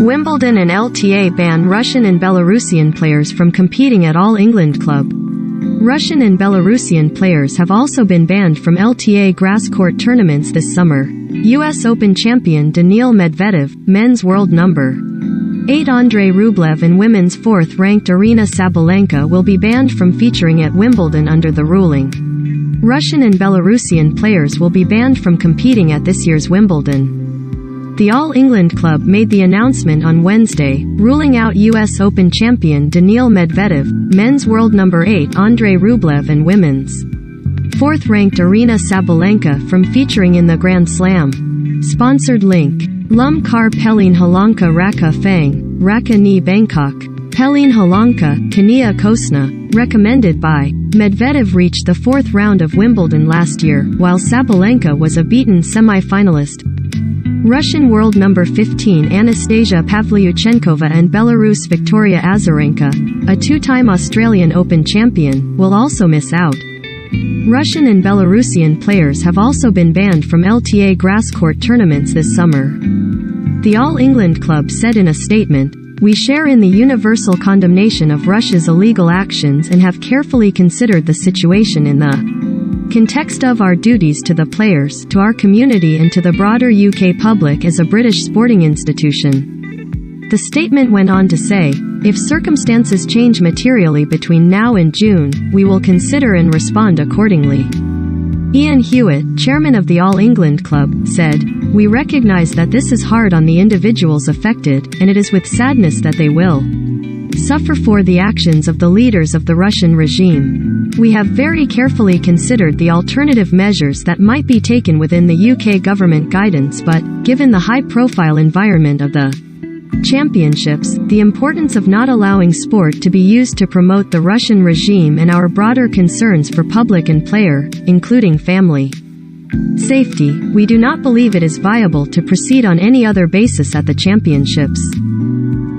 Wimbledon and LTA ban Russian and Belarusian players from competing at All England Club. Russian and Belarusian players have also been banned from LTA grass court tournaments this summer. US Open champion Daniil Medvedev, men's world number 8 Andrei Rublev and women's 4th-ranked Aryna Sabalenka will be banned from featuring at Wimbledon under the ruling. Russian and Belarusian players will be banned from competing at this year's Wimbledon. The All England Club made the announcement on Wednesday, ruling out US Open champion Daniil Medvedev, men's world number 8 Andrei Rublev and women's 4th-ranked Aryna Sabalenka from featuring in the Grand Slam. Sponsored link. Lum Kar Pelin Halanka Raka Fang, Raka Ni Bangkok, Pelin Halanka, Kania Kosna, recommended by. Medvedev reached the 4th round of Wimbledon last year, while Sabalenka was a beaten semi-finalist. Russian world number 15 Anastasia Pavlyuchenkova and Belarus Victoria Azarenka, a 2-time Australian Open champion, will also miss out. Russian and Belarusian players have also been banned from LTA grass court tournaments this summer. The All England Club said in a statement, "We share in the universal condemnation of Russia's illegal actions and have carefully considered the situation in the context of our duties to the players, to our community and to the broader UK public as a British sporting institution." The statement went on to say, "If circumstances change materially between now and June, we will consider and respond accordingly." Ian Hewitt, chairman of the All England Club, said, "We recognize that this is hard on the individuals affected, and it is with sadness that they will suffer for the actions of the leaders of the Russian regime. We have very carefully considered the alternative measures that might be taken within the UK government guidance, but, given the high-profile environment of the championships, the importance of not allowing sport to be used to promote the Russian regime and our broader concerns for public and player, including family safety, we do not believe it is viable to proceed on any other basis at the championships."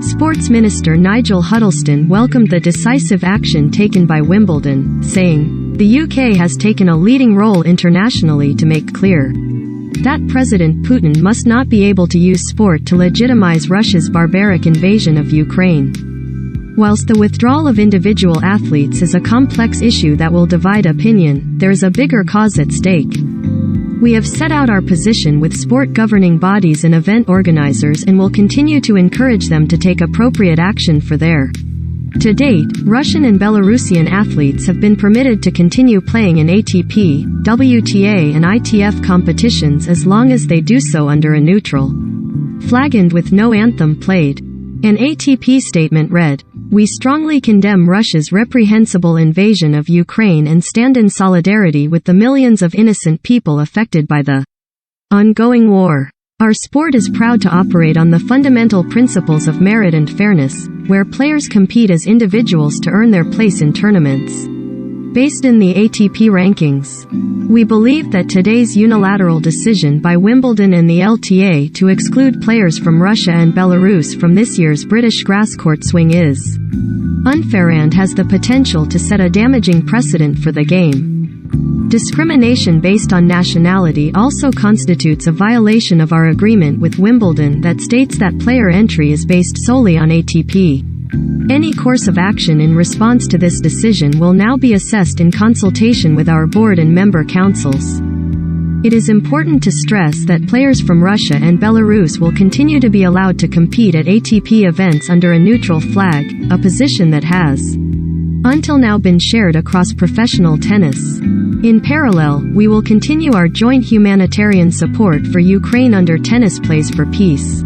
Sports Minister Nigel Huddleston welcomed the decisive action taken by Wimbledon, saying, "The UK has taken a leading role internationally to make clear that President Putin must not be able to use sport to legitimize Russia's barbaric invasion of Ukraine." Whilst the withdrawal of individual athletes is a complex issue that will divide opinion, there is a bigger cause at stake. We have set out our position with sport governing bodies and event organizers and will continue to encourage them to take appropriate action for their. To date, Russian and Belarusian athletes have been permitted to continue playing in ATP, WTA and ITF competitions as long as they do so under a neutral flag and with no anthem played. An ATP statement read, "We strongly condemn Russia's reprehensible invasion of Ukraine and stand in solidarity with the millions of innocent people affected by the ongoing war. Our sport is proud to operate on the fundamental principles of merit and fairness, where players compete as individuals to earn their place in tournaments based in the ATP rankings. We believe that today's unilateral decision by Wimbledon and the LTA to exclude players from Russia and Belarus from this year's British grass court swing is unfair and has the potential to set a damaging precedent for the game. Discrimination based on nationality also constitutes a violation of our agreement with Wimbledon that states that player entry is based solely on ATP. Any course of action in response to this decision will now be assessed in consultation with our board and member councils. It is important to stress that players from Russia and Belarus will continue to be allowed to compete at ATP events under a neutral flag, a position that has until now been shared across professional tennis. In parallel, we will continue our joint humanitarian support for Ukraine under Tennis Plays for Peace.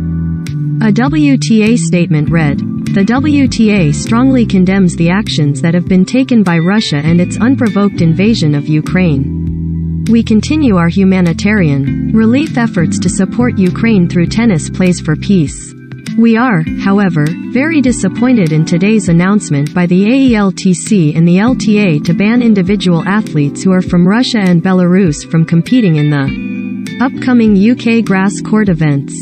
A WTA statement read, "The WTA strongly condemns the actions that have been taken by Russia and its unprovoked invasion of Ukraine. We continue our humanitarian relief efforts to support Ukraine through Tennis Plays for Peace. We are, however, very disappointed in today's announcement by the AELTC and the LTA to ban individual athletes who are from Russia and Belarus from competing in the upcoming UK grass court events.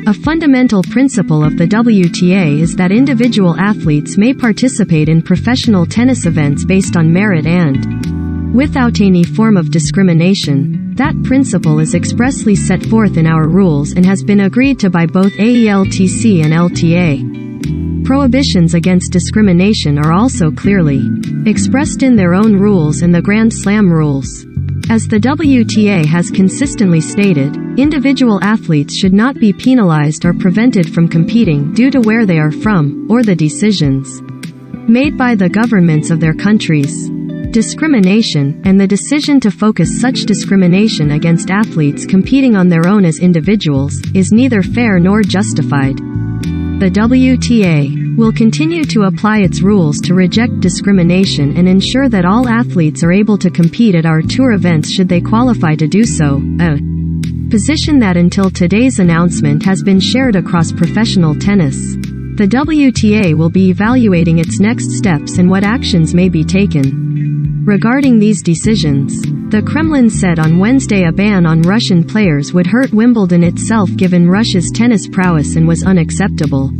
A fundamental principle of the WTA is that individual athletes may participate in professional tennis events based on merit and without any form of discrimination. That principle is expressly set forth in our rules and has been agreed to by both AELTC and LTA. Prohibitions against discrimination are also clearly expressed in their own rules and the Grand Slam rules. As the WTA has consistently stated, individual athletes should not be penalized or prevented from competing due to where they are from, or the decisions made by the governments of their countries. Discrimination, and the decision to focus such discrimination against athletes competing on their own as individuals, is neither fair nor justified. The WTA will continue to apply its rules to reject discrimination and ensure that all athletes are able to compete at our tour events should they qualify to do so, a position that until today's announcement has been shared across professional tennis. The WTA will be evaluating its next steps and what actions may be taken. Regarding these decisions, the Kremlin said on Wednesday a ban on Russian players would hurt Wimbledon itself given Russia's tennis prowess and was unacceptable.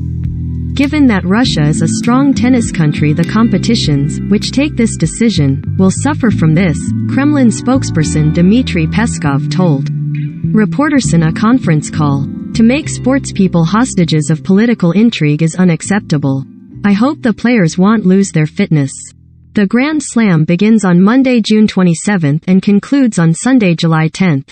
Given that Russia is a strong tennis country, the competitions, which take this decision, will suffer from this, Kremlin spokesperson Dmitry Peskov told reporters in a conference call. To make sportspeople hostages of political intrigue is unacceptable. I hope the players won't lose their fitness. The Grand Slam begins on Monday, June 27th and concludes on Sunday, July 10th.